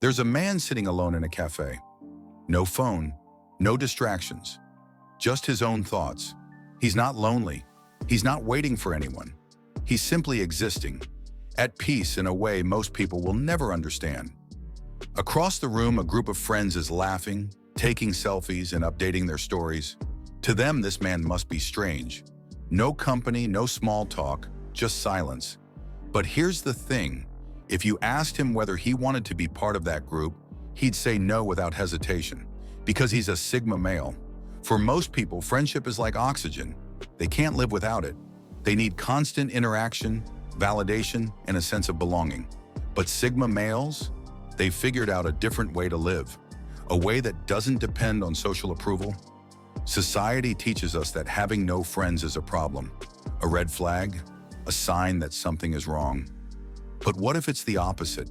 There's a man sitting alone in a cafe. No phone, no distractions, just his own thoughts. He's not lonely. He's not waiting for anyone. He's simply existing, at peace in a way most people will never understand. Across the room, a group of friends is laughing, taking selfies, and updating their stories. To them, this man must be strange. No company, no small talk, just silence. But here's the thing. If you asked him whether he wanted to be part of that group, he'd say no without hesitation, because he's a Sigma male. For most people, friendship is like oxygen. They can't live without it. They need constant interaction, validation, and a sense of belonging. But Sigma males, they've figured out a different way to live, a way that doesn't depend on social approval. Society teaches us that having no friends is a problem, a red flag, a sign that something is wrong. But what if it's the opposite?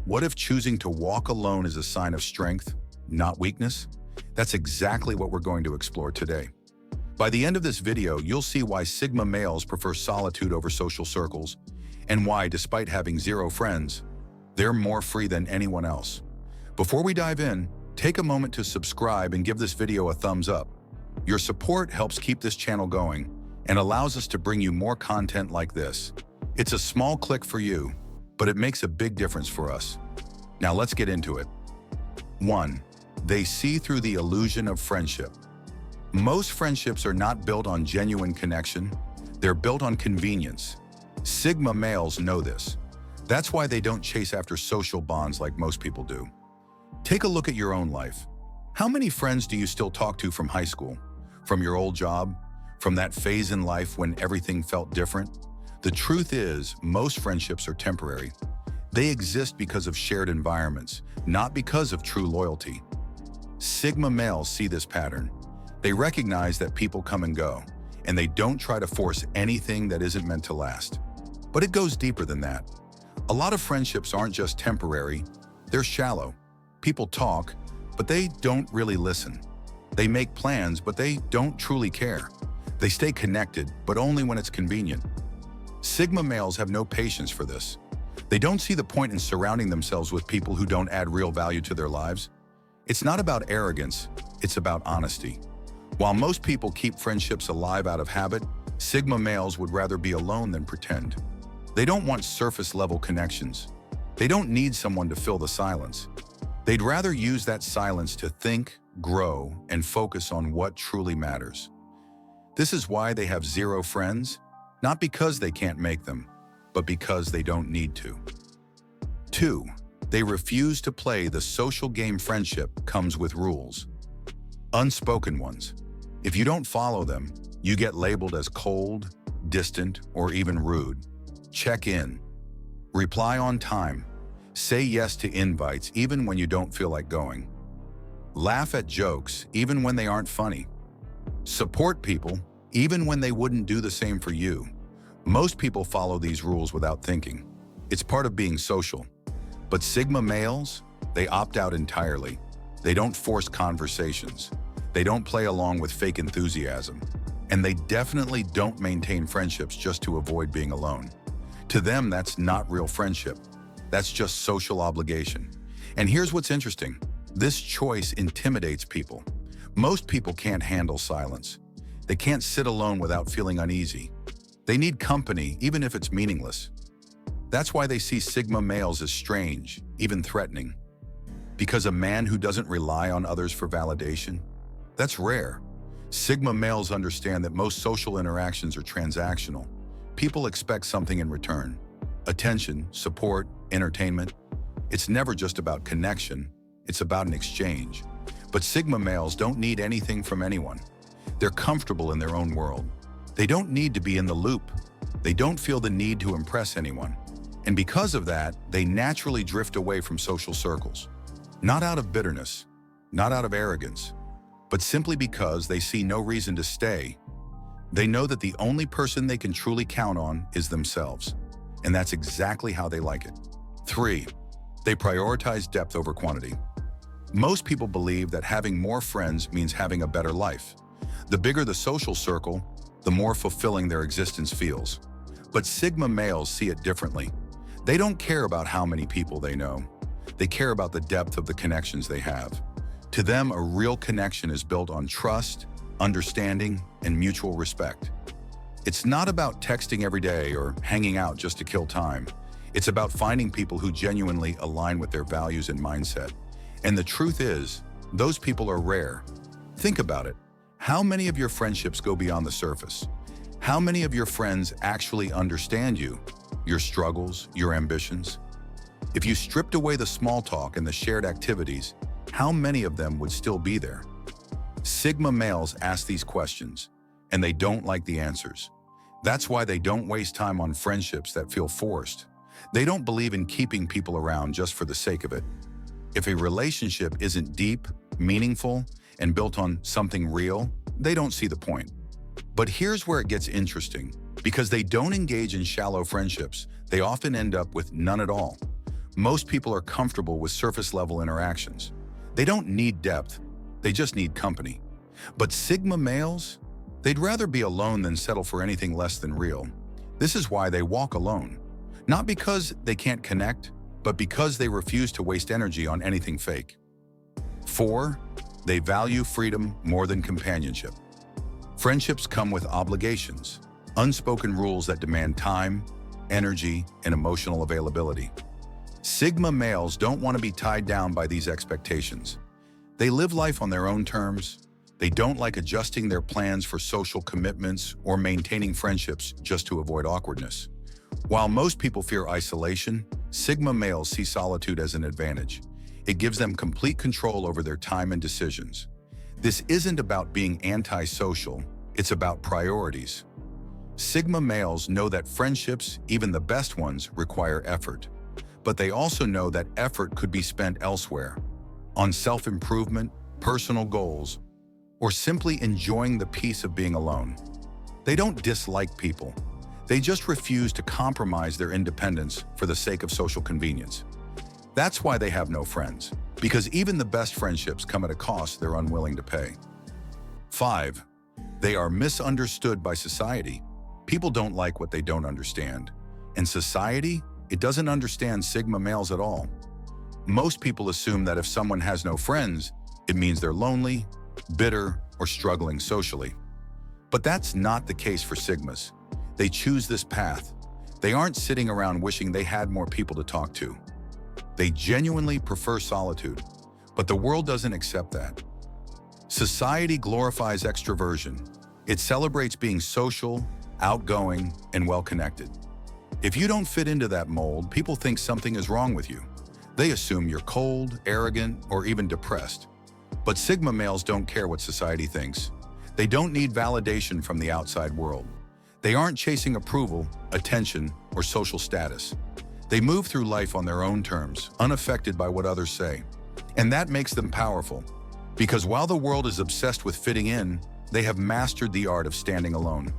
What if choosing to walk alone is a sign of strength, not weakness? That's exactly what we're going to explore today. By the end of this video, you'll see why Sigma males prefer solitude over social circles, and why, despite having zero friends, they're more free than anyone else. Before we dive in, take a moment to subscribe and give this video a thumbs up. Your support helps keep this channel going and allows us to bring you more content like this. It's a small click for you, but it makes a big difference for us. Now let's get into it. 1. They see through the illusion of friendship. Most friendships are not built on genuine connection. They're built on convenience. Sigma males know this. That's why they don't chase after social bonds like most people do. Take a look at your own life. How many friends do you still talk to from high school? From your old job? From that phase in life when everything felt different? The truth is, most friendships are temporary. They exist because of shared environments, not because of true loyalty. Sigma males see this pattern. They recognize that people come and go, and they don't try to force anything that isn't meant to last. But it goes deeper than that. A lot of friendships aren't just temporary, they're shallow. People talk, but they don't really listen. They make plans, but they don't truly care. They stay connected, but only when it's convenient. Sigma males have no patience for this. They don't see the point in surrounding themselves with people who don't add real value to their lives. It's not about arrogance, it's about honesty. While most people keep friendships alive out of habit, Sigma males would rather be alone than pretend. They don't want surface-level connections. They don't need someone to fill the silence. They'd rather use that silence to think, grow, and focus on what truly matters. This is why they have zero friends, not because they can't make them, but because they don't need to. 2. They refuse to play the social game. Friendship comes with rules. Unspoken ones. If you don't follow them, you get labeled as cold, distant, or even rude. Check in. Reply on time. Say yes to invites even when you don't feel like going. Laugh at jokes even when they aren't funny. Support people even when they wouldn't do the same for you. Most people follow these rules without thinking. It's part of being social. But Sigma males, they opt out entirely. They don't force conversations. They don't play along with fake enthusiasm. And they definitely don't maintain friendships just to avoid being alone. To them, that's not real friendship. That's just social obligation. And here's what's interesting. This choice intimidates people. Most people can't handle silence. They can't sit alone without feeling uneasy. They need company, even if it's meaningless. That's why they see Sigma males as strange, even threatening. Because a man who doesn't rely on others for validation, that's rare. Sigma males understand that most social interactions are transactional. People expect something in return. Attention, support, entertainment. It's never just about connection, it's about an exchange. But Sigma males don't need anything from anyone. They're comfortable in their own world. They don't need to be in the loop. They don't feel the need to impress anyone. And because of that, they naturally drift away from social circles. Not out of bitterness, not out of arrogance, but simply because they see no reason to stay. They know that the only person they can truly count on is themselves. And that's exactly how they like it. 3. They prioritize depth over quantity. Most people believe that having more friends means having a better life. The bigger the social circle, the more fulfilling their existence feels. But Sigma males see it differently. They don't care about how many people they know. They care about the depth of the connections they have. To them, a real connection is built on trust, understanding, and mutual respect. It's not about texting every day or hanging out just to kill time. It's about finding people who genuinely align with their values and mindset. And the truth is, those people are rare. Think about it. How many of your friendships go beyond the surface? How many of your friends actually understand you, your struggles, your ambitions? If you stripped away the small talk and the shared activities, how many of them would still be there? Sigma males ask these questions, and they don't like the answers. That's why they don't waste time on friendships that feel forced. They don't believe in keeping people around just for the sake of it. If a relationship isn't deep, meaningful, and built on something real, they don't see the point. But here's where it gets interesting. Because they don't engage in shallow friendships, they often end up with none at all. Most people are comfortable with surface-level interactions. They don't need depth, they just need company. But Sigma males, they'd rather be alone than settle for anything less than real. This is why they walk alone. Not because they can't connect, but because they refuse to waste energy on anything fake. 4. They value freedom more than companionship. Friendships come with obligations, unspoken rules that demand time, energy, and emotional availability. Sigma males don't want to be tied down by these expectations. They live life on their own terms. They don't like adjusting their plans for social commitments or maintaining friendships just to avoid awkwardness. While most people fear isolation, Sigma males see solitude as an advantage. It gives them complete control over their time and decisions. This isn't about being antisocial, it's about priorities. Sigma males know that friendships, even the best ones, require effort. But they also know that effort could be spent elsewhere, on self-improvement, personal goals, or simply enjoying the peace of being alone. They don't dislike people. They just refuse to compromise their independence for the sake of social convenience. That's why they have no friends, because even the best friendships come at a cost they're unwilling to pay. 5. They are misunderstood by society. People don't like what they don't understand. And society, it doesn't understand Sigma males at all. Most people assume that if someone has no friends, it means they're lonely, bitter, or struggling socially. But that's not the case for Sigmas. They choose this path. They aren't sitting around wishing they had more people to talk to. They genuinely prefer solitude, but the world doesn't accept that. Society glorifies extroversion. It celebrates being social, outgoing, and well-connected. If you don't fit into that mold, people think something is wrong with you. They assume you're cold, arrogant, or even depressed. But Sigma males don't care what society thinks. They don't need validation from the outside world. They aren't chasing approval, attention, or social status. They move through life on their own terms, unaffected by what others say. And that makes them powerful. Because while the world is obsessed with fitting in, they have mastered the art of standing alone.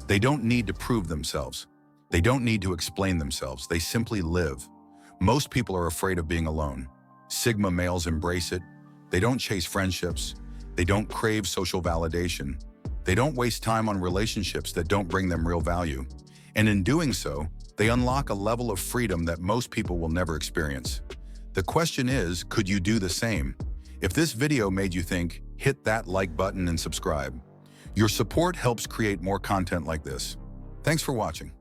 They don't need to prove themselves. They don't need to explain themselves. They simply live. Most people are afraid of being alone. Sigma males embrace it. They don't chase friendships. They don't crave social validation. They don't waste time on relationships that don't bring them real value. And in doing so, they unlock a level of freedom that most people will never experience. The question is, could you do the same? If this video made you think, hit that like button and subscribe. Your support helps create more content like this. Thanks for watching.